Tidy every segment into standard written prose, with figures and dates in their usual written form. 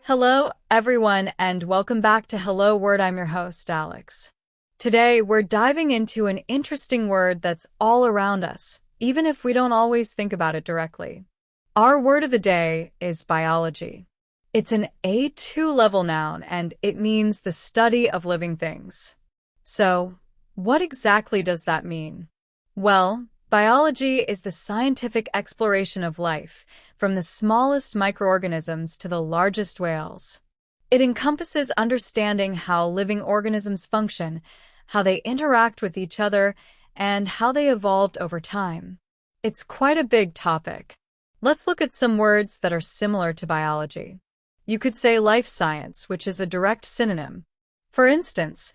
Hello, everyone, and welcome back to Hello Word. I'm your host, Alex. Today, we're diving into an interesting word that's all around us, even if we don't always think about it directly. Our word of the day is biology. It's an A2 level noun, and it means the study of living things. So, what exactly does that mean? Well, biology is the scientific exploration of life, from the smallest microorganisms to the largest whales. It encompasses understanding how living organisms function, how they interact with each other, and how they evolved over time. It's quite a big topic. Let's look at some words that are similar to biology. You could say life science, which is a direct synonym. For instance,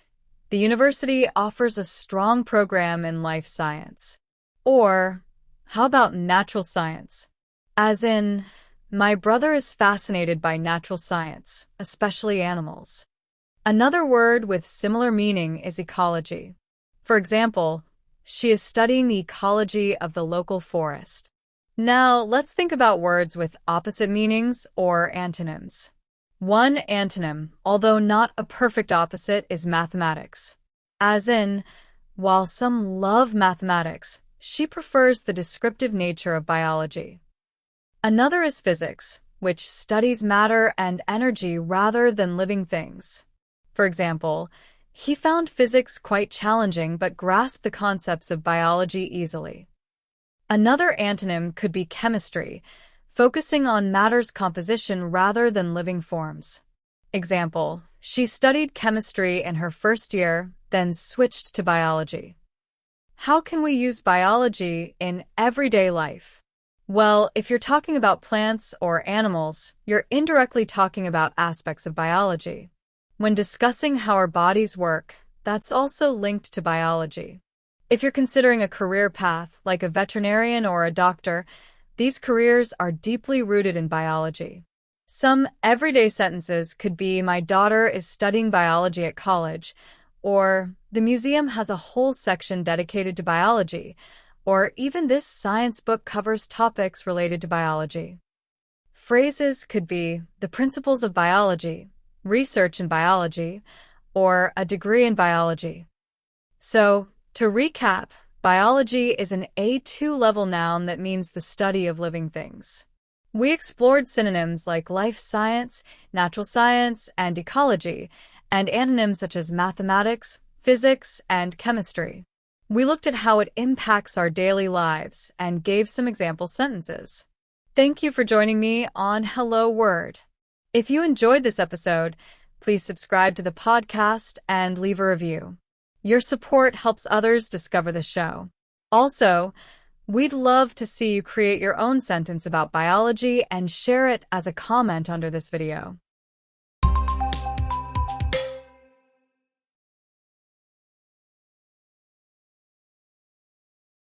the university offers a strong program in life science. Or, how about natural science? As in, my brother is fascinated by natural science, especially animals. Another word with similar meaning is ecology. For example, she is studying the ecology of the local forest. Now, let's think about words with opposite meanings or antonyms. One antonym, although not a perfect opposite, is mathematics. As in, while some love mathematics, she prefers the descriptive nature of biology. Another is physics, which studies matter and energy rather than living things. For example, he found physics quite challenging but grasped the concepts of biology easily. Another antonym could be chemistry, focusing on matter's composition rather than living forms. Example, she studied chemistry in her first year, then switched to biology. How can we use biology in everyday life? Well, if you're talking about plants or animals, you're indirectly talking about aspects of biology. When discussing how our bodies work, that's also linked to biology. If you're considering a career path, like a veterinarian or a doctor, these careers are deeply rooted in biology. Some everyday sentences could be, my daughter is studying biology at college, or the museum has a whole section dedicated to biology, or even this science book covers topics related to biology. Phrases could be the principles of biology, research in biology, or a degree in biology. So, to recap, biology is an A2 level noun that means the study of living things. We explored synonyms like life science, natural science, and ecology, and antonyms such as mathematics, physics, and chemistry. We looked at how it impacts our daily lives and gave some example sentences. Thank you for joining me on Hello Word. If you enjoyed this episode, please subscribe to the podcast and leave a review. Your support helps others discover the show. Also, we'd love to see you create your own sentence about biology and share it as a comment under this video.